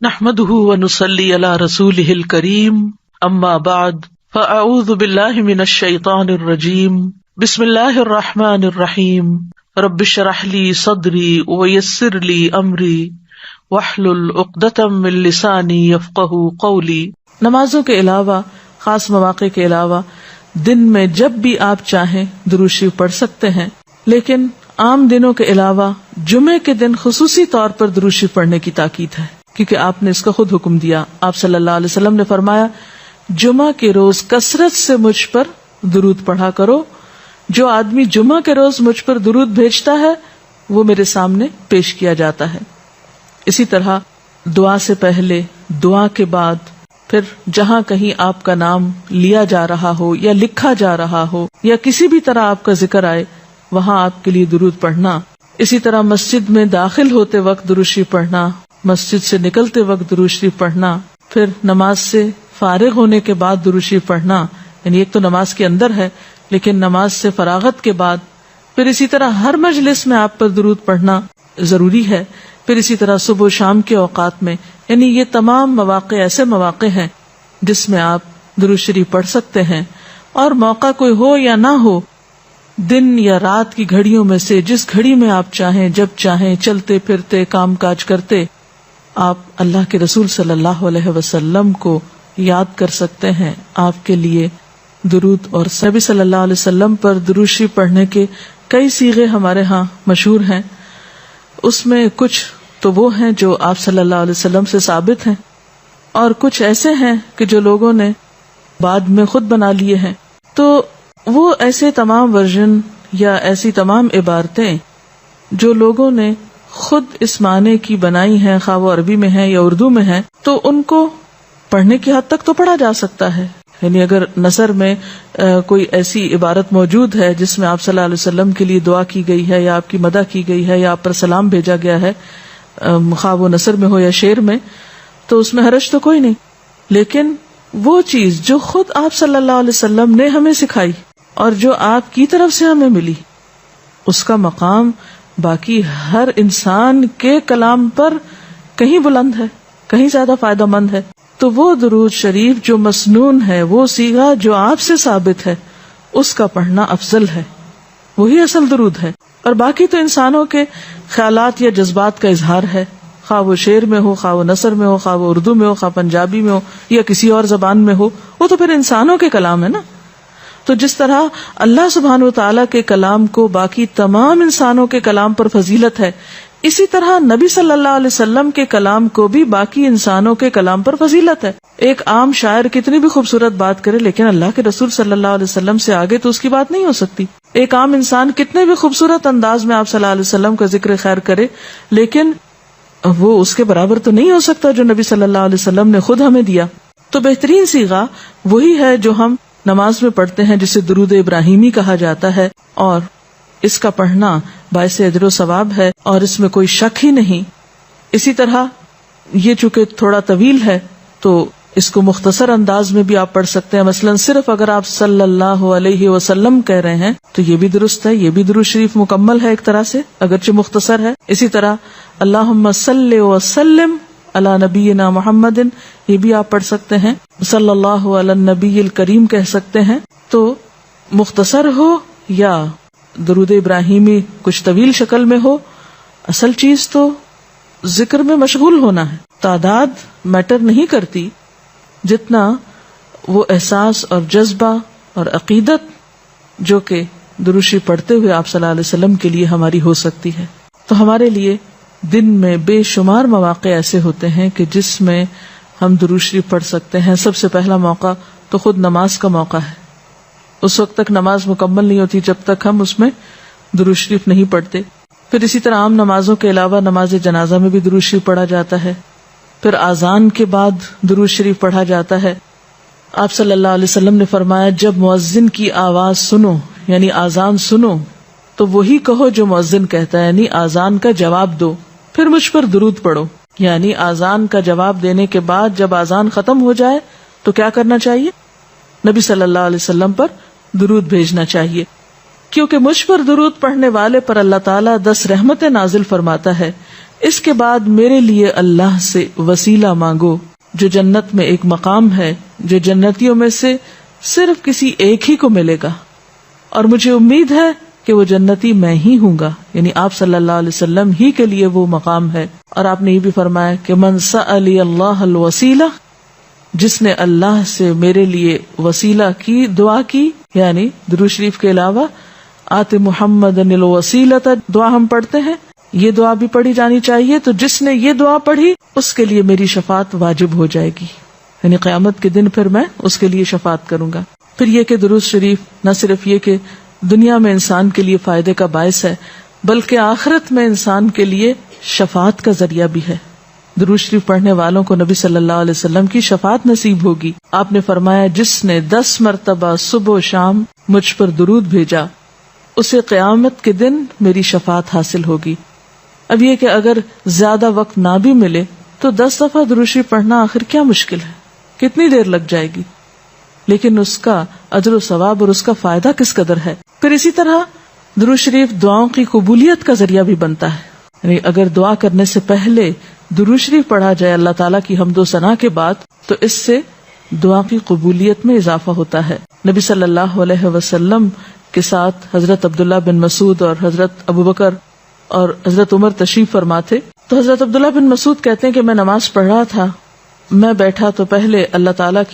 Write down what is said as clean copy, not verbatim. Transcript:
نحمده ونصلي على رسوله الكريم اما بعد فاعوذ بالله من الشيطان الرجيم بسم الله الرحمن الرحيم رب اشرح لي صدري ويسر لي امري واحلل عقدة من لساني يفقهوا قولي۔ نمازوں کے علاوہ، خاص مواقع کے علاوہ دن میں جب بھی آپ چاہیں درود شریف پڑھ سکتے ہیں، لیکن عام دنوں کے علاوہ جمعے کے دن خصوصی طور پر درود شریف پڑھنے کی تاکید ہے، کیونکہ آپ نے اس کا خود حکم دیا۔ آپ صلی اللہ علیہ وسلم نے فرمایا، جمعہ کے روز کثرت سے مجھ پر درود پڑھا کرو، جو آدمی جمعہ کے روز مجھ پر درود بھیجتا ہے وہ میرے سامنے پیش کیا جاتا ہے۔ اسی طرح دعا سے پہلے، دعا کے بعد، پھر جہاں کہیں آپ کا نام لیا جا رہا ہو یا لکھا جا رہا ہو یا کسی بھی طرح آپ کا ذکر آئے، وہاں آپ کے لیے درود پڑھنا۔ اسی طرح مسجد میں داخل ہوتے وقت درود شریف پڑھنا، مسجد سے نکلتے وقت درود شریف پڑھنا، پھر نماز سے فارغ ہونے کے بعد درود شریف پڑھنا، یعنی ایک تو نماز کے اندر ہے لیکن نماز سے فراغت کے بعد، پھر اسی طرح ہر مجلس میں آپ پر درود پڑھنا ضروری ہے، پھر اسی طرح صبح و شام کے اوقات میں، یعنی یہ تمام مواقع ایسے مواقع ہیں جس میں آپ درود شریف پڑھ سکتے ہیں۔ اور موقع کوئی ہو یا نہ ہو، دن یا رات کی گھڑیوں میں سے جس گھڑی میں آپ چاہیں، جب چاہیں، چلتے پھرتے، کام کاج کرتے، آپ اللہ کے رسول صلی اللہ علیہ وسلم کو یاد کر سکتے ہیں۔ آپ کے لیے درود اور نبی صلی اللہ علیہ وسلم پر درود شریف پڑھنے کے کئی صیغے ہمارے ہاں مشہور ہیں۔ اس میں کچھ تو وہ ہیں جو آپ صلی اللہ علیہ وسلم سے ثابت ہیں، اور کچھ ایسے ہیں کہ جو لوگوں نے بعد میں خود بنا لیے ہیں۔ تو وہ ایسے تمام ورژن یا ایسی تمام عبارتیں جو لوگوں نے خود اس معنی کی بنائی ہیں، خواہ وہ عربی میں ہیں یا اردو میں ہیں، تو ان کو پڑھنے کی حد تک تو پڑھا جا سکتا ہے۔ یعنی اگر نثر میں کوئی ایسی عبارت موجود ہے جس میں آپ صلی اللہ علیہ وسلم کے لیے دعا کی گئی ہے یا آپ کی مدح کی گئی ہے یا آپ پر سلام بھیجا گیا ہے، خواہ وہ نثر میں ہو یا شعر میں، تو اس میں حرج تو کوئی نہیں۔ لیکن وہ چیز جو خود آپ صلی اللہ علیہ وسلم نے ہمیں سکھائی اور جو آپ کی طرف سے ہمیں ملی، اس کا مقام باقی ہر انسان کے کلام پر کہیں بلند ہے، کہیں زیادہ فائدہ مند ہے۔ تو وہ درود شریف جو مسنون ہے، وہ صیغہ جو آپ سے ثابت ہے، اس کا پڑھنا افضل ہے، وہی اصل درود ہے۔ اور باقی تو انسانوں کے خیالات یا جذبات کا اظہار ہے، خواہ وہ شعر میں ہو، خواہ وہ نثر میں ہو، خواہ وہ اردو میں ہو، خواہ پنجابی میں ہو یا کسی اور زبان میں ہو، وہ تو پھر انسانوں کے کلام ہے نا۔ تو جس طرح اللہ سبحانہ و تعالیٰ کے کلام کو باقی تمام انسانوں کے کلام پر فضیلت ہے، اسی طرح نبی صلی اللہ علیہ وسلم کے کلام کو بھی باقی انسانوں کے کلام پر فضیلت ہے۔ ایک عام شاعر کتنی بھی خوبصورت بات کرے لیکن اللہ کے رسول صلی اللہ علیہ وسلم سے آگے تو اس کی بات نہیں ہو سکتی۔ ایک عام انسان کتنے بھی خوبصورت انداز میں آپ صلی اللہ علیہ وسلم کا ذکر خیر کرے، لیکن وہ اس کے برابر تو نہیں ہو سکتا جو نبی صلی اللہ علیہ وسلم نے خود ہمیں دیا۔ تو بہترین صیغہ وہی ہے جو ہم نماز میں پڑھتے ہیں، جسے درود ابراہیمی کہا جاتا ہے، اور اس کا پڑھنا باعث اجر و ثواب ہے اور اس میں کوئی شک ہی نہیں۔ اسی طرح یہ چونکہ تھوڑا طویل ہے تو اس کو مختصر انداز میں بھی آپ پڑھ سکتے ہیں، مثلا صرف اگر آپ صلی اللہ علیہ وسلم کہہ رہے ہیں تو یہ بھی درست ہے، یہ بھی درود شریف مکمل ہے ایک طرح سے اگرچہ مختصر ہے۔ اسی طرح اللہم صلی وسلم علی نبینا محمد، یہ بھی آپ پڑھ سکتے ہیں، صلی اللہ علی النبی الکریم کہہ سکتے ہیں۔ تو مختصر ہو یا درود ابراہیمی کچھ طویل شکل میں ہو، اصل چیز تو ذکر میں مشغول ہونا ہے۔ تعداد میٹر نہیں کرتی، جتنا وہ احساس اور جذبہ اور عقیدت جو کہ درود شریف پڑھتے ہوئے آپ صلی اللہ علیہ وسلم کے لیے ہماری ہو سکتی ہے۔ تو ہمارے لیے دن میں بے شمار مواقع ایسے ہوتے ہیں کہ جس میں ہم درود شریف پڑھ سکتے ہیں۔ سب سے پہلا موقع تو خود نماز کا موقع ہے، اس وقت تک نماز مکمل نہیں ہوتی جب تک ہم اس میں درود شریف نہیں پڑھتے۔ پھر اسی طرح عام نمازوں کے علاوہ نماز جنازہ میں بھی درود شریف پڑھا جاتا ہے۔ پھر اذان کے بعد درود شریف پڑھا جاتا ہے۔ آپ صلی اللہ علیہ وسلم نے فرمایا، جب مؤذن کی آواز سنو یعنی اذان سنو تو وہی کہو جو مؤذن کہتا ہے، یعنی اذان کا جواب دو، پھر مجھ پر درود پڑھو۔ یعنی اذان کا جواب دینے کے بعد جب اذان ختم ہو جائے تو کیا کرنا چاہیے؟ نبی صلی اللہ علیہ وسلم پر درود بھیجنا چاہیے، کیونکہ مجھ پر درود پڑھنے والے پر اللہ تعالیٰ 10 رحمتیں نازل فرماتا ہے۔ اس کے بعد میرے لیے اللہ سے وسیلہ مانگو جو جنت میں ایک مقام ہے جو جنتیوں میں سے صرف کسی ایک ہی کو ملے گا، اور مجھے امید ہے کہ وہ جنتی میں ہی ہوں گا، یعنی آپ صلی اللہ علیہ وسلم ہی کے لیے وہ مقام ہے۔ اور آپ نے یہ بھی فرمایا کہ من سألی اللہ الوسیلہ، جس نے اللہ سے میرے لیے وسیلہ کی دعا کی، یعنی درود شریف کے علاوہ آت محمد الوسیلۃ دعا ہم پڑھتے ہیں، یہ دعا بھی پڑھی جانی چاہیے، تو جس نے یہ دعا پڑھی اس کے لیے میری شفاعت واجب ہو جائے گی، یعنی قیامت کے دن پھر میں اس کے لیے شفاعت کروں گا۔ پھر یہ کہ درود شریف نہ صرف یہ کہ دنیا میں انسان کے لیے فائدے کا باعث ہے، بلکہ آخرت میں انسان کے لیے شفاعت کا ذریعہ بھی ہے۔ درود شریف پڑھنے والوں کو نبی صلی اللہ علیہ وسلم کی شفاعت نصیب ہوگی۔ آپ نے فرمایا جس نے 10 مرتبہ صبح و شام مجھ پر درود بھیجا اسے قیامت کے دن میری شفاعت حاصل ہوگی۔ اب یہ کہ اگر زیادہ وقت نہ بھی ملے تو 10 دفعہ درود شریف پڑھنا آخر کیا مشکل ہے، کتنی دیر لگ جائے گی، لیکن اس کا اجر و ثواب اور اس کا فائدہ کس قدر ہے۔ پھر اسی طرح درود شریف دعاؤں کی قبولیت کا ذریعہ بھی بنتا ہے، یعنی اگر دعا کرنے سے پہلے درود شریف پڑھا جائے اللہ تعالیٰ کی حمد و ثنا کے بعد تو اس سے دعا کی قبولیت میں اضافہ ہوتا ہے۔ نبی صلی اللہ علیہ وسلم کے ساتھ حضرت عبداللہ بن مسعود اور حضرت ابوبکر اور حضرت عمر تشریف فرما تھے، تو حضرت عبداللہ بن مسعود کہتے ہیں کہ میں نماز پڑھ رہا تھا، میں بیٹھا تو پہلے اللہ تعالیٰ کی